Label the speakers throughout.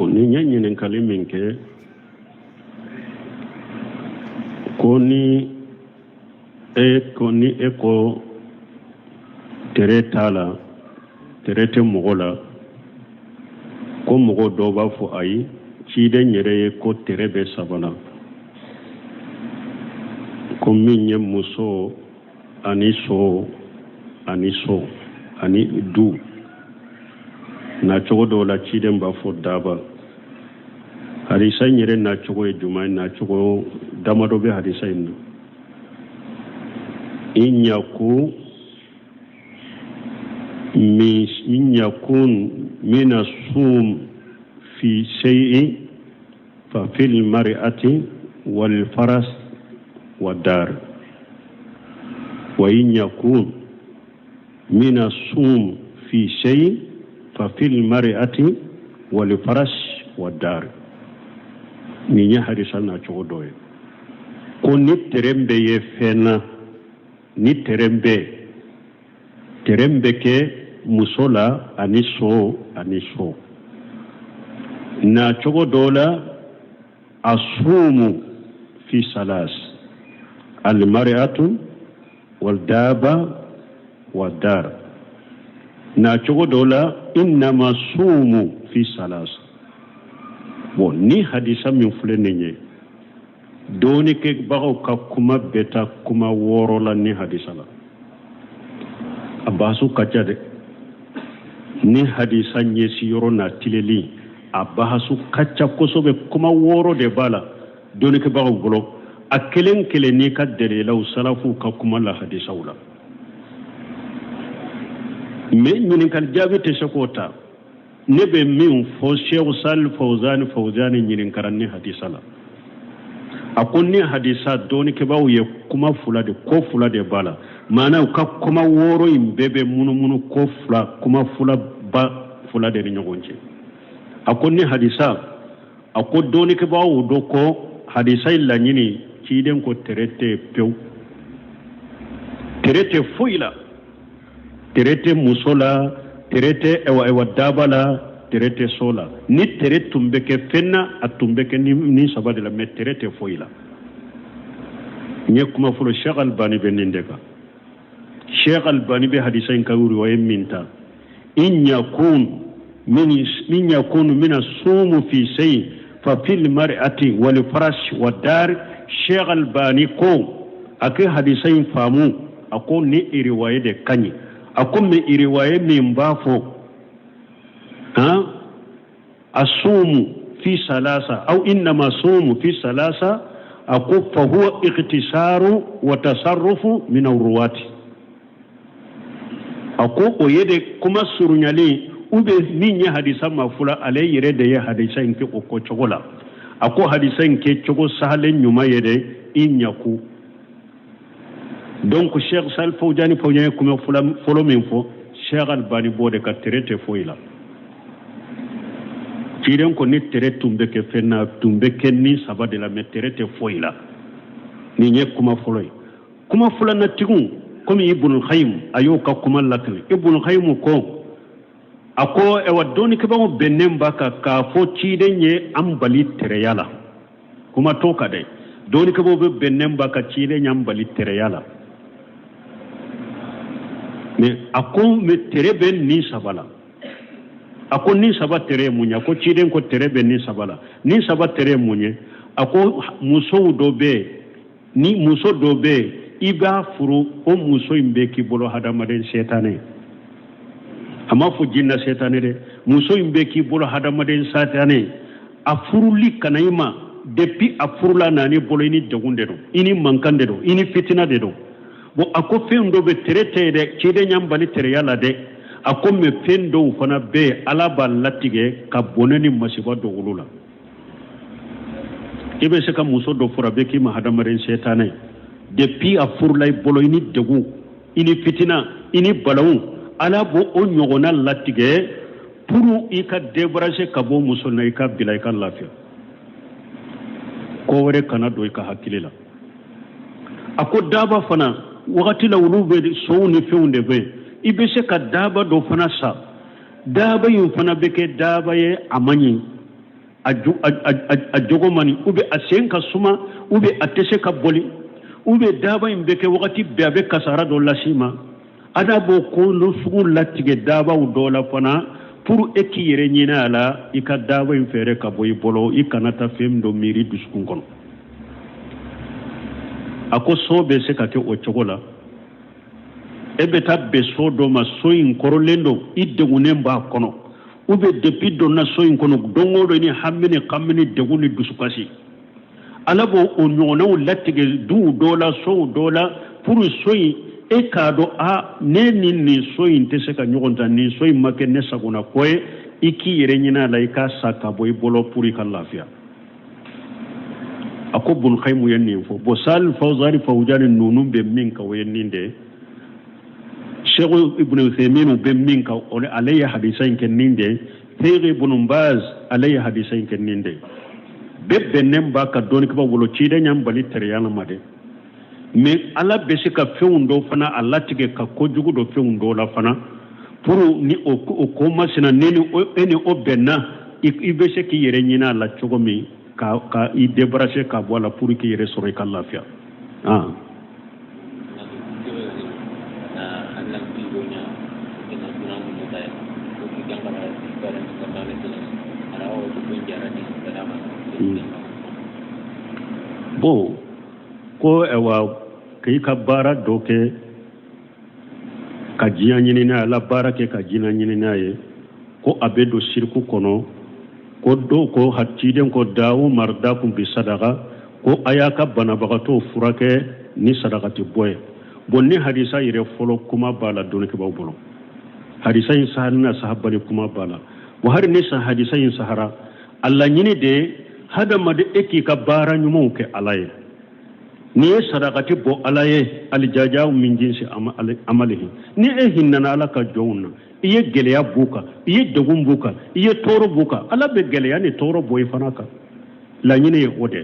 Speaker 1: ni ɲɛɲinin kali min kɛ ko ni e ko tere t'a la tere tɛ mɔgɔ la ko mɔgɔ dɔw b'a fɔ ayi ciden yɛrɛ ye ko tere bɛ sabala ko min ye muso ani so ani du nacogo dɔw la ciden b'a fɔ daba hadisa in yɛrɛ nacogo ye jumɛn nacogo damadɔ bɛ hadisa in na in yakun min as-sum fi shay'in fa fil mar'ati wal faras wad dar wa in yakun min as-sum fi shay'in fa fil mar'ati wal faras wad dar ni nya hadisa na cogo dɔ ye ko ni terembe ye fɛnna ni terembe ke muso la ani so na cogo dɔ la asumu fi salas al mar'atu wal daba wad dar na cogo dɔ la innama sumu fi salas bon ni hadisa min filɛ nin ye doni ke bagaw ka kuma beta kuma wɔɔrɔ la ni hadisa la a bahasu ka ca dɛ ni hadisa ɲɛsiyɔrɔ na tileli a bahasu ka ca kosɛbɛ kuma wɔɔrɔ de b'a la doni ke bagaw bolo a kelen kelen n'i ka dɛlɛlaw salafu ka kuma la hadisaw la mais ɲininkali jaabi tɛ se k'o ta ne bɛ min fɔ Sheikh Salih Fawzani ɲininkara ni hadisa la a ko ni hadisa dɔɔni kɛbaaw ye kuma fula de ko fula de b'a la maana u ka kuma wɔɔrɔ in bɛɛ bɛ munumunu ko fula kuma fula de ni ɲɔgɔn cɛ a ko ni hadisa a ko dɔɔni kɛbaaw do ko hadisa in laɲini ciden ko tere tɛ pewu tere tɛ foyi la tere tɛ muso la tere tɛ ewa daba la tere tɛ so la ni tere tun bɛ kɛ fɛn na a tun bɛ kɛ ni saba de la mais tere tɛ foyi la n ye kuma fɔlɔ Sheikh Albani bɛ nin de kan Sheikh Albani bɛ hadisa in ka riwaya min ta in yakun min as-sum fi shay fa fil mar'ati wal farash wad dar Sheikh Albani ko ake hadisa in faamu ako ni riwaya de kanyi ako me riwaya min ba fo asumu fi salasa au innama sumu fi salasa ako fa huwa ikhtisaru wa tasarrufu min awruwati ako oyede kuma surunyali ube min ya hadisa mafula ale yere de ya hadisa inke ko chogola ako hadisa inke chogo sahalen nyuma yede inyaku donc Cheikh Salih Fawzani kuma folo min fo Cheikh Albani bode ka terete foila ciren ko ni tere tumbe ke fenna tumbe ke ni saba de la terete foila ni nye kuma folo kuma fula na tigun comme Ibn Qayyim ayo ka kuma lakli Ibn Qayyim ko ako e wadoni ke bawo benem baka ka fo ciden ye ambali tere yala kuma to ka dai doni ke bawo benem baka ciden ye ambali tere yala mais ako me tere ben ni sabala ako ni saba tere munya ko ciden ko tere ben ni sabala ni saba tere munye ako muso dobe ni muso dobe iba furu o muso imbe ki bolo hadamaden setane ama fu jinna setane de muso imbe ki bolo hadamaden satane a furuli kanayima depuis a furula nani bolo ini jagunde do ini mankande do ini fitina de do bo ako fen do be terete de cide nyambali tere yala de ako me fen do fana be ala ba latige ka boneni masiba do wulula ibe se ka muso do fura be ki ma hadamaren setane depuis a furlay bolo ini degu ini fitina ini balawu ala bo o nyogona latige pour i ka débracher ka bo muso na i ka bilay ka lafiya ko wore kana do i ka hakilila ako daba fana wakati la wulu be so ni feunde be ibe se ka daba do fana sa daba yu fana be ke daba ye amanyi a jogomani ube a sen ka suma ube a tese ka boli ube daba in beke wakati be abe kasara do lasima ada bo ko lo sugu latige daba u do la fana pour ekiyere nyina ala ika daba in fere ka boy bolo ikanata fem do miri duskun kono ako sobe se ka ke o chogola ebe tabbe so do ma so in korolendo idde gunemba kono ube depuis donna soyin kono dongodo ni hammini kammini deguni dusukasi alabo o nyonaw latige du dola so dola pour soyi e kado a neni ni soyin tese ka nyogonta ni soyin make ne saguna koy iki yerenyina laika saka boy bolo pour ka lafia ako bun khaymu yenni fo bo sal fawzari fawjani nunum be min ka wenninde Cheikh Ibn Uthaymeen be min ka on alayhi hadisain kenninde Cheikh Ibn Baz alayhi hadisain kenninde bebbe nemba ka doni ko wolo ciide nyam bali teriyana made mais ala besi ka fewundo fana alla tige ka kojugo do fewundo la fana pour ni o ko masina neni eni o benna ibese ki yere nyina la chogomi ka I débarrasser ka wala pour ki yere soro ka lafia bon ko ewa kai ka bara doke ka jiya nyini na la bara ke ka jina nyini na ye ko abedo shirku kono ko do ko hatiden ko dawo marda kum bi sadaqa ko ayaka banabagato furake ni sadaqati boy bonni hadisa yire folo kuma bala donke bawbolo hadisa yin sahalna sahabbani kuma bala wa har ni hadisa yin sahara alla nyini de hada made eki ka bara nyumo ke alaye ni sadaqati bo alaye aljajaw min jinsi amalihi ni hinna ala ka jowna iye geleya buka iye dogum buka iye toro buka ala be geleya ni toro boy fanaka la nyine ode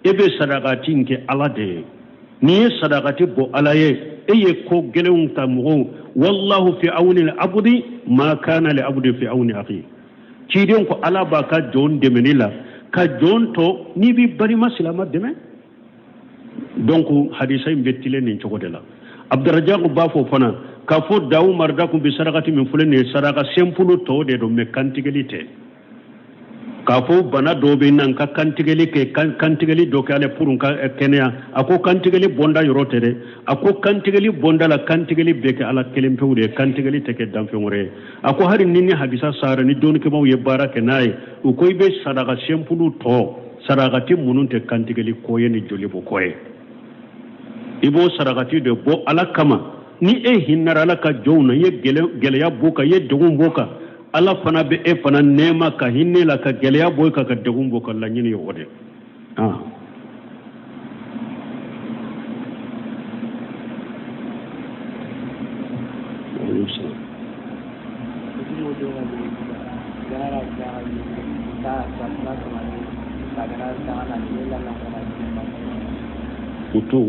Speaker 1: ebe sadaqati nke ala de ni sadaqati bo alaye eye ko gelewun tamugo wallahu fi awni al-abdi ma kana li abdi fi awni akhi ciden ko ala ba ka jon demenila ka jonto ni bi bari maslama deme donc hadisa imbetile ni chogodela abdurrazzaq bafo fana ka fo dawu marda ko bi sadaqati min fulene sadaqa simple to de do me kantigelite ka fo bana do be nan ka kantigeli ke kantigeli do kale purun ka kenya ako kantigeli bonda yorotere ako kantigeli bonda la kantigeli be ke ala kelem pewde kantigeli teke damfengore ako hari nini hadisa sara ni don ke baw ye barake nay o koy be sadaqa simple to sadaqati mununte kantigeli koyeni joli bo koye ibo sadaqati de bo ala kama ni hinnar ala ka jowna ye gele ya boka ye dogum boka ala fana be fana nema ka hinne la ka geleya boy ka degum bo kala nyini yode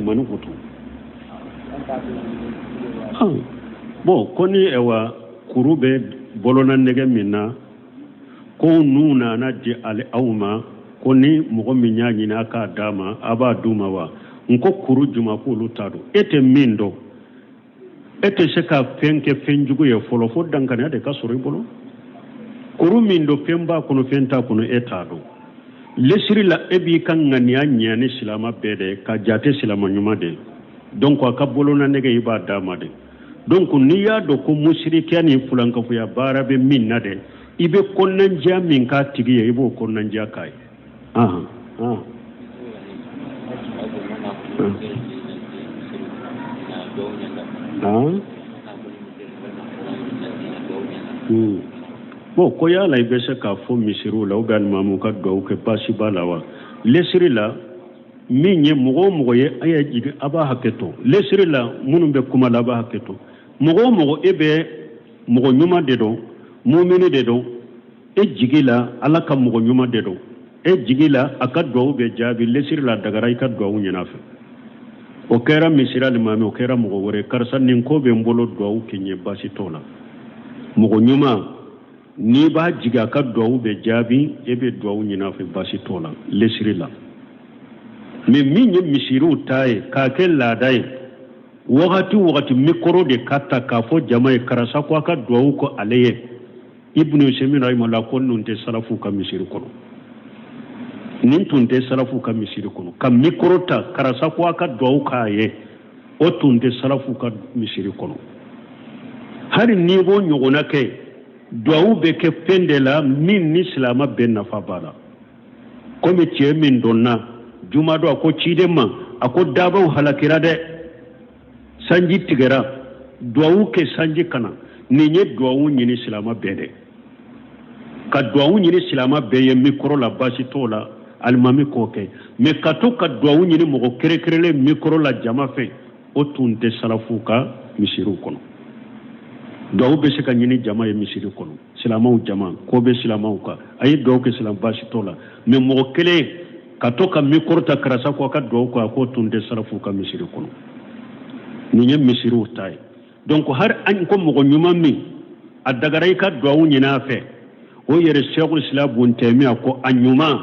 Speaker 1: manu kutu bon koni ewa kurube bolona nege minna ko nuna na di ale awma ko ni mogo minya nyina ka dama aba duma wa nko kuru juma ko lutado ete mindo ete seka fenke fenjugo ye folo fo dankane de ka sori bolo kuru mindo femba kono fenta kono etado lesiri la ebi kan ngania nyani silama bede ka jate silama nyuma de donc ka bolona nege iba dama de donc ni ya do ko mushrikani fulanka fu ya barabe minna de ibe konnanja min ka tigiye ibo konnanja kai bon ko ya la ibe se ka fo misiru la ugal mamu ka do ke pasi balawa lesiri la minye mogo ye aya jigi aba haketo lesiri la munum be kuma la aba haketo mogo ebe mogo nyuma de do mu'mini de do e jigila ala ka mogo nyuma de do e jigila aka do be jabi lesiri la dagara ika do nyina fe o kera misira le mami o kera mogo wore karsan nin ko be mbolo do kinye basi tola mogo nyuma ni ba jiga ka duwawu be jaabi e be duwawu ɲina fɛ basi t'o la lesiri la mais min ye misiriw ta ye k'a kɛ laada ye wagati wagati mikoro de ka ta k'a fɔ jama ye karisa ko a ka duwawu ko ale ye ibnu usaimin rahimahullah ko nin tɛ salafu ka misiri kɔnɔ nin tun tɛ salafu ka misiri kɔnɔ ka mikoro ta karisa ko a ka duwawu k'a ye o tun tɛ salafu ka misiri kɔnɔ hali n'i b'o ɲɔgɔnna kɛ duwawu bɛ kɛ fɛn de la min ni silama bɛɛ nafa b'a la komi cɛ min dɔnna juma don a ko ciden ma a ko dabaw halakira dɛ sanji tigɛra duwawu kɛ sanji kana nin ye duwawu ɲini silama bɛɛ dɛ ka duwawu ɲini silama bɛɛ ye mikoro la basi t'o la alimami k'o kɛ mais ka to ka duwawu ɲini mɔgɔ kɛrɛkɛrɛnlen mikoro la jama fɛ o tun tɛ salafu ka misiriw kɔnɔ duwawu bɛ se ka ɲini jama ye misiri kɔnɔ silamaw jama ko bɛ silamaw kan a ye duwawu kɛ silamɛ basi t'o la mais mɔgɔ kelen ka to ka mikoro ta karisa ko a ka duwawu kɛ a k'o tun tɛ salafu ka misiri kɔnɔ nin ye misiriw ta ye donc hari an ko mɔgɔ ɲuman min a dagara i ka duwawu ɲini a fɛ o yɛrɛ sɛkul islam bun tɛmiya ko a ɲuman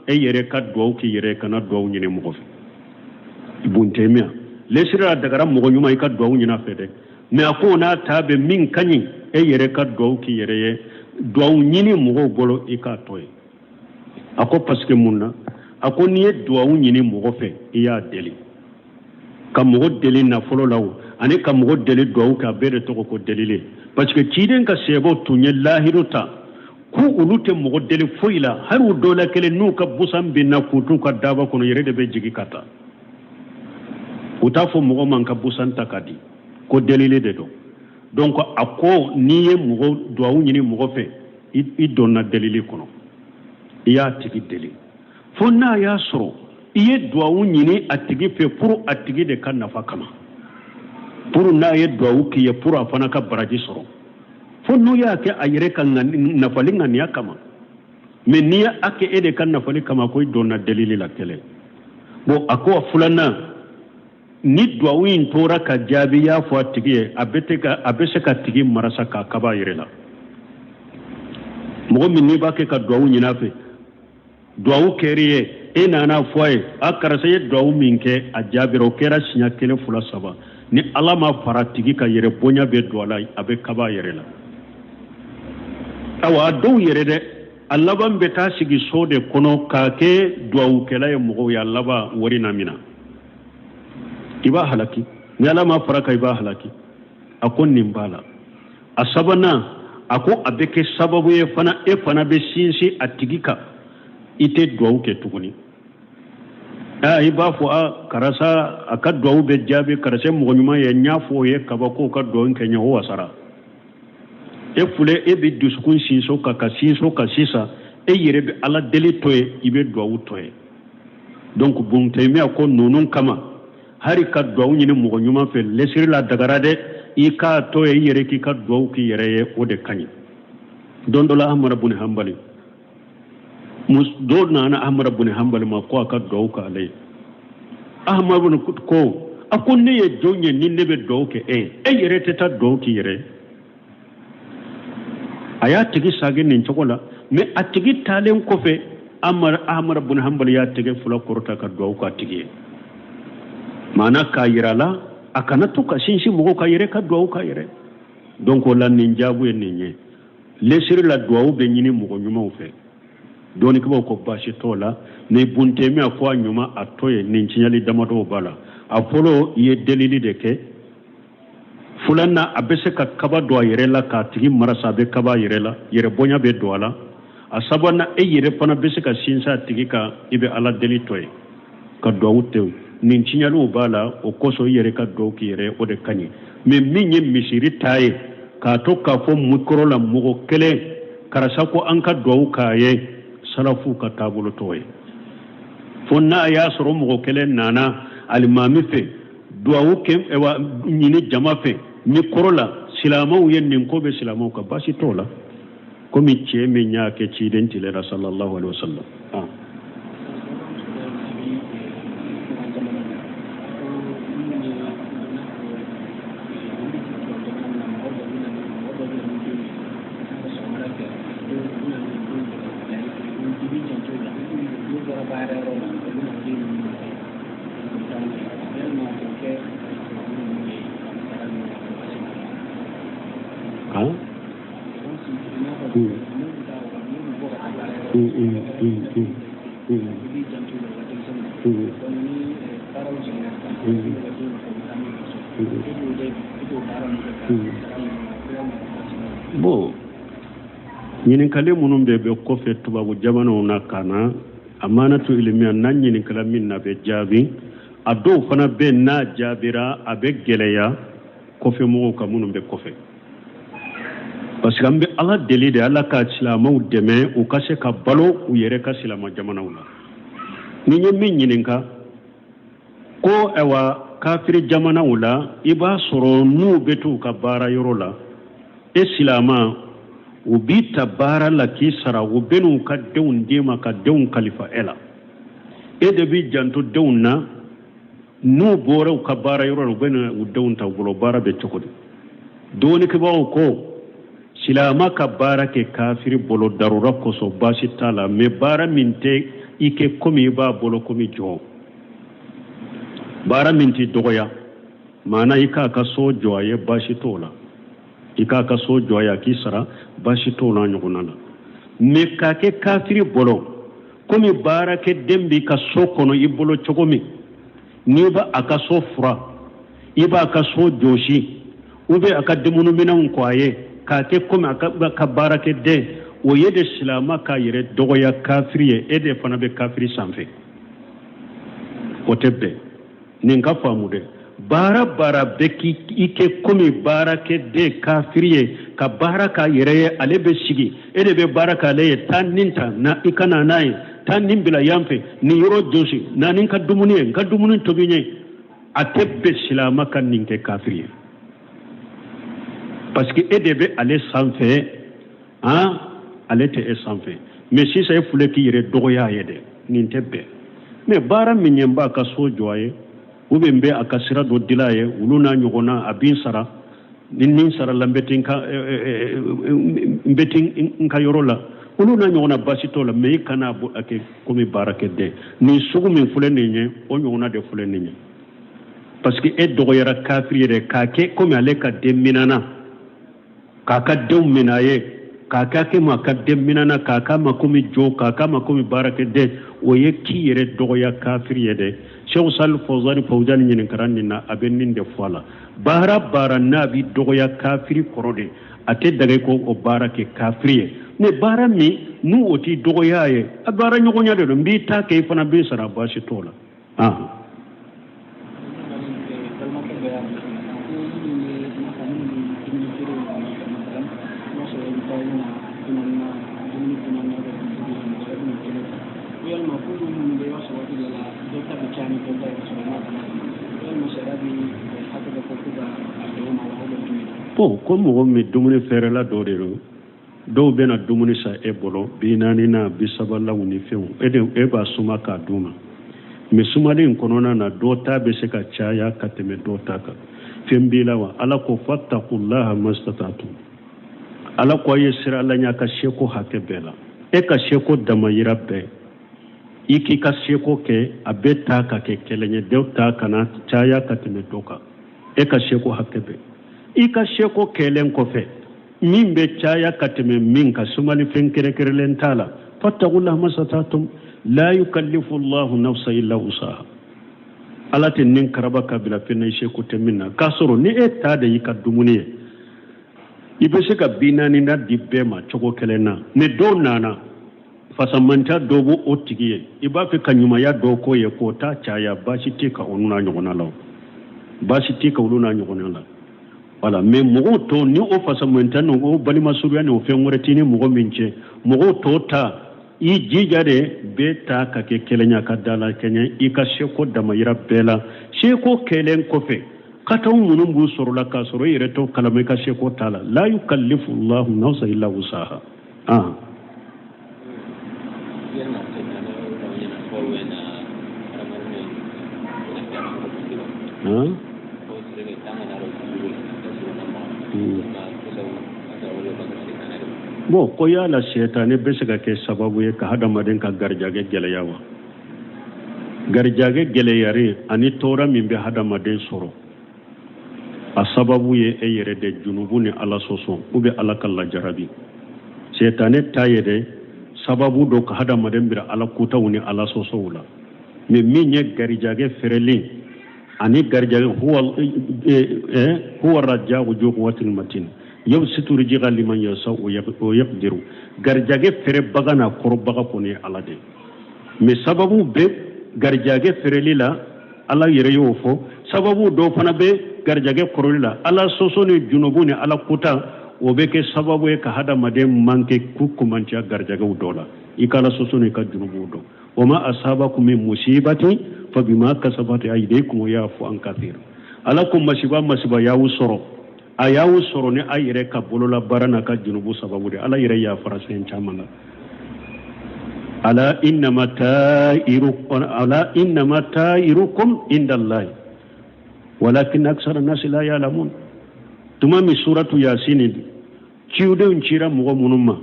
Speaker 1: e yɛrɛ ka duwawu k'i yɛrɛ kana duwawu ɲini mɔgɔ fɛ bun tɛmiya lesiri a dagara mɔgɔ ɲuman i ka duwawu ɲini a fɛ dɛ mais a ko n'a ta bɛ min ka ɲi e yɛrɛ ka duwawu k'i yɛrɛ ye duwawu ɲini mɔgɔw bolo i k'a tɔ ye a ko parce que mun na a ko n'i ye duwawu ɲini mɔgɔ fɛ i y'a deli ka mɔgɔ deli nafolo la o ani ka mɔgɔ deli duwawu kɛ a bɛɛ de tɔgɔ ko delili parce que ciden ka sɛbɛw tun ye lahiru ta ko olu tɛ mɔgɔ deli foyi la hali u dɔw la kelen n'u ka busan binna k'u t'u ka daba kɔnɔ yɛrɛ de bɛ jigin ka taa u t'a fɔ mɔgɔ man ka busan ta ka di ko delili de don donc a ko n'i ye mɔgɔ duwawu ɲini mɔgɔ fɛ i donna delili kɔnɔ i y'a tigi deli fo n'a y'a sɔrɔ i ye duwawu ɲini a tigi fɛ pour a tigi de ka nafa kama pour n'a ye duwawu k'i ye pour a fana ka baraji sɔrɔ fo n'u y'a kɛ a yɛrɛ ka nafali ŋaniya kama mais n'i y'a kɛ e de ka nafali kama ko i donna delili la kɛlɛ bon a ko a filanan ni duwawu in tora ka jaabi y'a fɔ a tigi ye a bɛ se ka tigi marasa k'a kaba a yɛrɛ la mɔgɔ min n'i b'a kɛ ka duwawu ɲini a fɛ duwawu kɛr'i ye e nana fɔ a ye a karisa ye duwawu min kɛ a jaabira o kɛra siɲɛ 1 2 3 ni ala ma fara tigi ka yɛrɛ bonya bɛ don a la a bɛ kaba a yɛrɛ la awa a dɔw yɛrɛ dɛ a laban bɛ taa sigi so de kɔnɔ k'a kɛ duwawukɛla ye mɔgɔw ye a laban wari na mina i b'a halaki ni ala ma fara kan i b'a halaki a ko nin b'a la a sabanan a ko a bɛ kɛ sababu ye fana e fana bɛ sinsin a tigi kan i tɛ duwawu kɛ tuguni i b'a fɔ a karisa a ka duwawu bɛ jaabi karisa mɔgɔ ɲuman ye n y'a fɔ o ye kaban k'o ka duwawu kɛ ɲɛ o wasara e fule e bɛ dusukun sinso kan ka sinso kan sisan e yɛrɛ bɛ ala deli to ye i bɛ duwawu tɔ ye donc buntɛmiya ko ninnu kama hari ka duwawu ɲini mɔgɔ ɲuman fɛ lesiri la dagara dɛ i k'a tɔ ye i yɛrɛ k'i ka duwawu k'i yɛrɛ ye o de ka ɲi don dɔ la ahmad bun hanbali dɔw nana ahmad bun hanbali ma ko a ka duwawu k'ale ye ahmad bun ko a ko ne ye jɔn ye ni ne bɛ duwawu kɛ e yɛrɛ tɛ taa duwawu k'i yɛrɛ a y'a tigi sage nin cogo la mais a tigi taalen kɔfɛ ahmad bun hanbali y'a tɛgɛ fila kɔrɔta ka duwawu k'a tigi ye maana k'a yira la a kana to ka sinsin mɔgɔw ka yɛrɛ ka duwawu k'a yɛrɛ donc o la nin jaabu ye nin ye lesiri la duwawu bɛ ɲini mɔgɔ ɲumanw fɛ dɔɔnikɛbaw ko baasi t'o la ni buntɛmiya fɔ a ɲuman a tɔ ye nin tiɲɛli damadɔw b'a la a fɔlɔ i ye delili de kɛ filanan a bɛ se ka kaba don a yɛrɛ la k'a tigi marasa a bɛ kaba a yɛrɛ la yɛrɛ bonya bɛ don a la a sabanan e yɛrɛ fana bɛ se ka sinsin a tigi kan i bɛ ala deli tɔ ye ka duwawu tɛ nin tiɲɛliw b'a la o kosɔn i yɛrɛ ka duwawu k'i yɛrɛ o de ka ɲi mais min ye misiri ta ye k'a to k'a fɔ mikoro la mɔgɔ kelen karisa ko an ka duwawu k'a ye salafu ka taabolo tɔ ye fo n'a y'a sɔrɔ mɔgɔ kelen nana alimami fɛ duwawu kɛ ɲini jama fɛ mikoro la silamɛw ye nin ko bɛ silamɛw kan baasi t'o la komi cɛ min y'a kɛ ciden tilera sallallahu alaihi wasallam Bon, ɲininkali minnu bɛ kɔfɛ tubabu jamanaw na ka na amanatu ilmiya n'a ɲininkala min na bɛ jaabi a dɔw fana bɛ n'a jaabira a bɛ gɛlɛya kɔfɛ mɔgɔw ka minnu bɛ kɔfɛ parce que an bɛ ala deli de ala ka silamɛw dɛmɛ u ka se ka balo u yɛrɛ ka silamɛ jamanaw la ni ye min ɲininka ko awa kafiri jamanaw la i b'a sɔrɔ n'u bɛ t'u ka baara yɔrɔ la e silama u b'i ta baara la k'i sara u bɛ n'u ka denw d'i ma ka denw kalifa e la e de b'i janto denw na n'u bɔra u ka baara yɔrɔ la u bɛ na u denw ta u bolo baara bɛ cogo di dɔɔnikɛbagaw ko silama ka baara kɛ kafiri bolo darura kosɔn baasi t'a la mais baara min tɛ i kɛ komi i b'a bolo komi jɔ baara min t'i dɔgɔya maana i k'a ka so jɔ a ye baasi t'o la i k'a ka so jɔ a ye a k'i sara baasi t'o la ɲɔgɔnna la mais k'a kɛ kafiri bolo komi baarakɛden b'i ka so kɔnɔ i bolo cogo min n'i b'a a ka so fura i b'a ka so jɔsi ou bien a ka dumuniminɛnw ko a ye k'a kɛ komi a ka baarakɛden o ye de silama k'a yɛrɛ dɔgɔya kafiri ye e de fana bɛ kafiri sanfɛ o tɛ bɛn nin ka faamu dɛ baara baara bɛ k'i kɛ komi baarakɛden kafiri ye ka baara k'a yɛrɛ ye ale bɛ sigi e de bɛ baara k'ale ye taa nin ta na i ka na n'a ye taa nin bila yan fɛ nin yɔrɔ jɔsi na nin ka dumuni ye n ka dumuni tobi n ye a tɛ bɛn silama ka nin kɛ kafiri ye parce que e de bɛ ale sanfɛ ale tɛ e sanfɛ mais sisan e filɛ k'i yɛrɛ dɔgɔya a ye dɛ nin tɛ bɛn mais baara min ye n b'a ka so jɔ a ye ou bien n bɛ a ka sira dɔ dila a ye olu n'a ɲɔgɔnna a b'i sara ni nin sarala n bɛ n ka yɔrɔ la olu n'a ɲɔgɔnna baasi t'o la mais i kana a kɛ komi baarakɛden nin sugu min filɛ nin ye o ɲɔgɔnna de filɛ nin ye parce que e dɔgɔyara kafiri yɛrɛ k'a kɛ komi ale ka den minana k'a ka denw minɛ a ye k'a kɛ ma ka den minana k'a k'a ma komi jo k'a k'a ma komi baarakɛden o ye k'i yɛrɛ dɔgɔya kafiri ye dɛ Sheikh Salih Fawzani ɲininkara nin na a bɛ nin de fɔ a la baara baara n'a bɛ dɔgɔya kafiri kɔrɔ de a tɛ daga ko o baara kɛ kafiri ye mais baara min n'u o t'i dɔgɔya a ye a baara ɲɔgɔnya de don n b'i ta kɛ i fana b'i sara baasi t'o la bon ko mɔgɔ min dumuni fɛrɛla dɔ de don dɔw bɛna dumuni san e bolo bi naani na bi sabalaw ni fɛnw e b'a suma k'a d'u ma mais sumali in kɔnɔna na dɔ ta bɛ se ka caya ka tɛmɛ dɔ ta kan fɛn b'i la wa ala ko fattaqullaha mastata'tum ala ko a ye sira la ɲa ka seko hakɛ bɛɛ la e ka seko damayira bɛɛ i k'i ka seko kɛ a bɛ ta ka kɛ kɛlɛ ye dɔw ta kana caya ka tɛmɛ dɔ kan e ka seko hakɛ bɛɛ i ka seko kɛlen kɔfɛ min bɛ caya ka tɛmɛ min ka sumali fɛn kɛrɛkɛrɛnlen t'a la fattaqullaha mastata'tum la yukallifu Allahu nafsan illa wusaha ala tɛ nin karaba ka bila fɛn na i seko tɛ min na k'a sɔrɔ ni e ta de y'i ka dumuni ye i bɛ se ka bi naani na di bɛɛ ma cogo kelen na mais dɔw nana fasamanta dɔw b'o o tigi ye i b'a fɛ ka ɲumanya dɔw k'o ye k'o ta caya baasi tɛ ka olu n'a ɲɔgɔnna la baasi tɛ ka olu n'a ɲɔgɔnna la voilà mais mɔgɔw tɔ ni o fasamanta ni o balima surunya ni o fɛn wɛrɛ t'i ni mɔgɔ min cɛ mɔgɔw tɔ ta i jija de bɛɛ ta ka kɛ kɛlɛnya ka dala kɛɲɛ i ka seko damayira bɛɛ la seko kɛlen kɔfɛ kataw minnu b'u sɔrɔ la k'a sɔrɔ i yɛrɛ t'o kalama i ka seko t'a la la yukallifu Allahu nafsan illa wusaha bon ko yala shetani bɛ se ka kɛ sababu ye ka hadamaden ka garijɛgɛ gɛlɛya wa garjage gele yare ani tora min be hadamaden soro a sababu ye e yere de junubu ni ala soso ube ala kala jarabi setane tayede sababu do ka hadamaden bira ala kuta woni ala soso wula me minye garjage fereli ani garjage huwa rajau juqwatil matin yabsitu rijqa liman yasau wa yaqdiru garjage fere bagana kor baga koni ala de me sababu be garjage fereli la ala yere yo fo sababu do fana be garjage koroli la ala soso ni junubu ni ala kuta o be ke sababu e ka hada made manke kukumanci garjage dola ikala soso ni ka junubu do wama asabakum min musibati fa bima kasabat aydikum wa yafu an kathir ala kum masiba ya usoro ayawu soro ni ayire ka bolola barana ka junubu sababu de ala yere ya farasen chamanga ala innama ta'irukum inda Allah walakin aksara nasi la ya'lamun tuma mi suratu yasin ciude uncira mugo munuma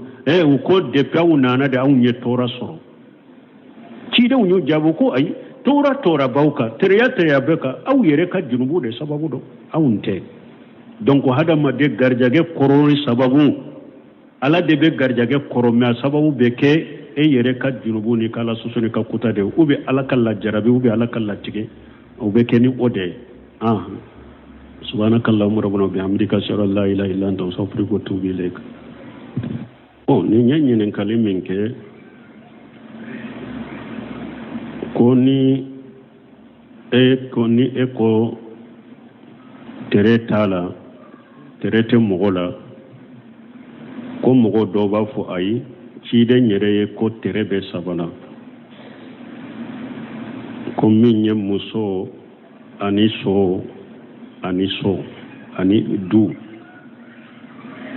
Speaker 1: uko depa unana da unye tora soro cide unyu jabu ko ay tora bauka teriya beka au yere ka junubu de sababu do aunte donc hada ma de garjage koroni sababu ala de be garjage koromya sababu beke e yere ka junubu ni kala susuni ka kuta de ube ala kala jarabi ube ala kala tige ube keni ode subhanakallahumma rabbana bihamdika ashhadu an la ilaha illa anta astaghfiruka wa atubu ilaik ni nyanyi nen kalimin ke koni eko tere tala tere te mogola ko mogo do ba fu ayi ci den yere ko tere be sabana ko minye muso ani du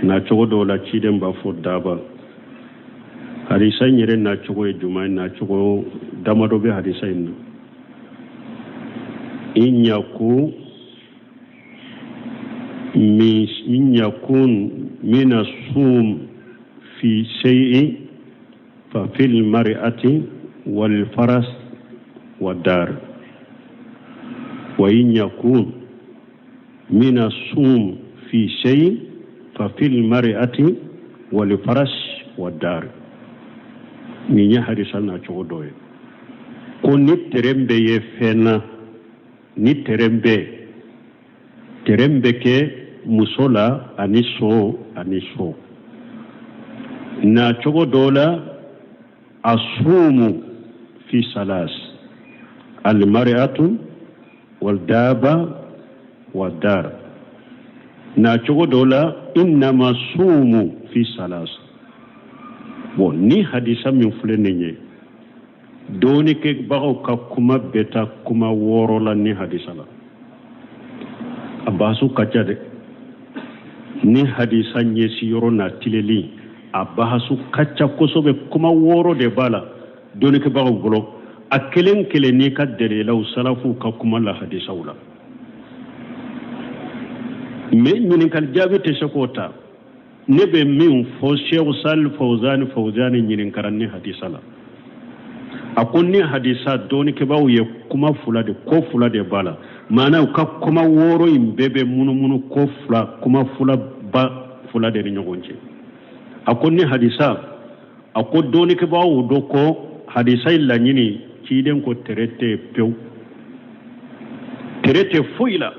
Speaker 1: na cogo do la ci den ba fu daba hadisa yere na cogo e juma na cogo damado be hadisa inna in yakun min as-sum fi shay'in fa fil mar'ati wal faras wad dar wa in yakun min as-sum fi shay'in fa fil mar'ati wal faras wad dar ni nya hadisa na cogo do ko ni terembe ye fena ni terembe ke musola aniso na cogo dola asumu fi salas al-mar'atu wal daba wad dar na cogo dola innama sumu fi salas bon ni hadisa min fulenenye doni ke bago ka kuma beta kuma woro la ni hadisa la abasu kacha de ni hadisa nyesi yoro na tileli abasu kacha kosobe kuma woro de bala doni ke bago bolo akelen kele ni ka delela usalafu ka kuma la hadisa wala me min kal jabe te shakota nebe min fo sheikh sal fawzani nyin karanni hadisa la akonni hadisa doni ke bawo ye kuma fula de bala mana ka kuma woro imbebe munu ko fula kuma fula ba fula de nyogonje akonni hadisa akko doni ke bawo do ko hadisa illa nyini ciden ko terete foila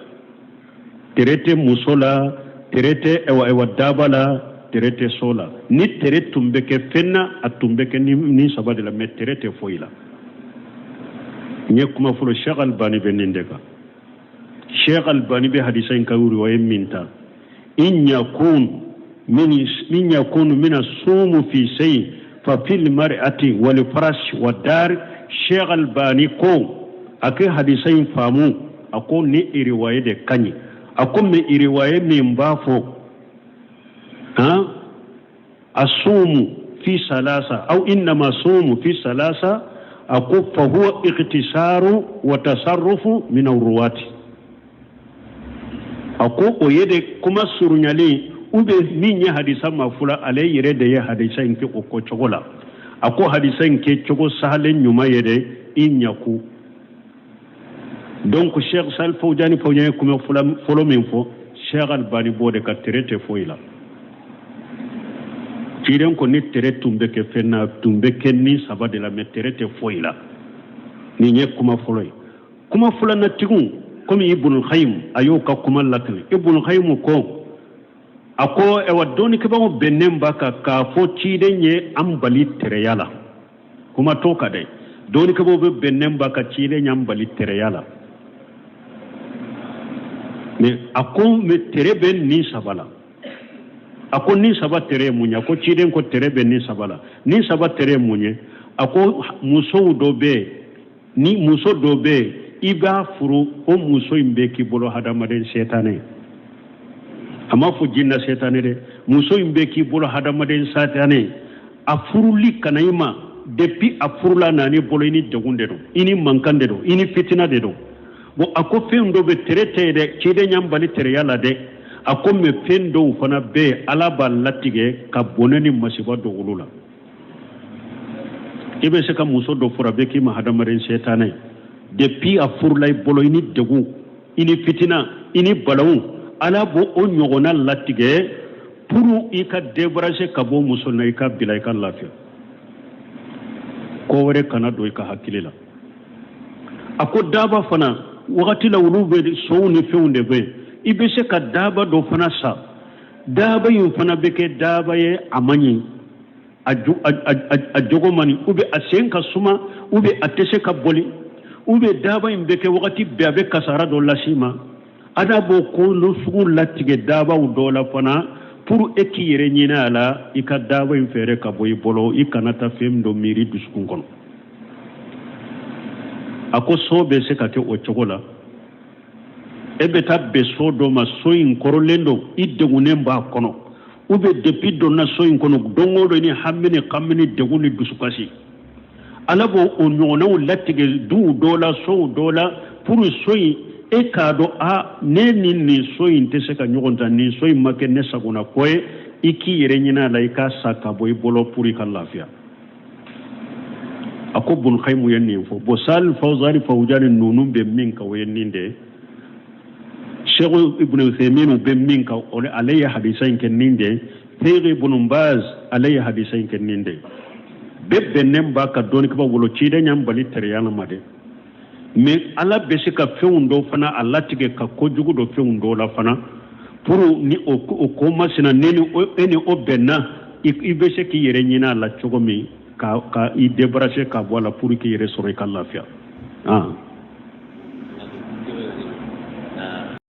Speaker 1: terete musola terete ewa dabala terete sola ni terete tumbeke fenna atumbeke ni sabade la terete foila nye kuma fulo Sheikh Albani benindeka Sheikh Albani be hadisa in kawuri wa minta in yakun min as-sum fi shay fa fil mar'ati wal farash wad dar Sheikh Albani ko ake hadisa in famu ako ni iriwaye de kanyi ako me iriwaye min bafo الصوم في ثلاثة أو إنما صوم في ثلاثة أقول فهو اختصار وتصرف من الرواة أقول ويدي كما سرنيالي ube min ya hadisa mafula alai yere da ya hadisa inke oko chogola ako hadisa inke chogo sahalen nyuma yede in yaku donc Cheikh Sal Fawjani kuma folo min fo Cheikh Albani bode ka terete foila ciiden ko ni tere tumbe ke fenna tumbe kenni saba de la terete foila ni nye kuma foloy kuma fula na tigun comme Ibn Qayyim ayo ka kuma lakni Ibn Qayyim ko ako e wadoni ke bawo bennen baka ka fo ciiden ye ambali tere yala kuma to ka dai doni ke bawo bennen baka ciiden ambali tere yala mais ako me tere ben ni sabala ako ni saba tere munya ko ciiden ko tere ben ni sabala ni saba tere munye ako muso dobe ni muso dobe iba furu o muso imbe ki bolo hadamaden setane ama fu jinna setane de muso imbe ki bolo hadamaden setane afuruli kanaima depuis afurula nani bolo ini degunde do ini mankande do ini fitina de do bo ako fendo be terete de cide nyambali tere yala de ako me fendo fana be alaba latige ka bonani masiba do ulula ibe se ka muso do fura be ki ma hadamaden setane depuis a furlay bolo ini degu ini fitina ini balawu ala bo o nyogona latige pour i ka débarrasser ka bo muso na i ka bila i ka lafiya ko wore kana do i ka hakilila ako daba fana wakati la wulu be so ni feunde be ibe se ka daba do fana sa daba yin fana be ke daba ye amanyi a jogomani ube a senka suma ube a tese ka boli ube daba imbe ke wakati bebe kasara do lasima ada bo ko no sugu latige daba u do la fana pour ekiyere nyina ala ika daba imfere ka boy bolo ikanata fem do miri duskun kono ako sobe se ka ke o chogola ebe tabbe so do ma soyin korolendo idegune mba kono ube depuis do na soyin kono dongo do ni hammini kamini deguni dusukasi alabo onyona latige du dola so dola pour soyi e kado a neni ni soyi tese ka nyogonta ni soyi make ne saguna koy iki yerenyina la ika saka boy bolo pour ka lafia ako bun khaymu yenni fo bo sal fawzani fawjani nunum be min ka wenninde Cheikh Ibn Uthaymin be min ka ole alayya hadisain kenninde Sheikh Ibn Baz alayya hadisain kenninde bebbe nemba ka doni ko wolo ciide nyam bali tere yana made mais ala besi ka fewundo fana alla tige ka ko jugu do fewundo la fana pour ni o ko masina neni o benna i besi ki yere nyina la chogomi ka i débarrasser ka wala pour ki yere sore ka lafia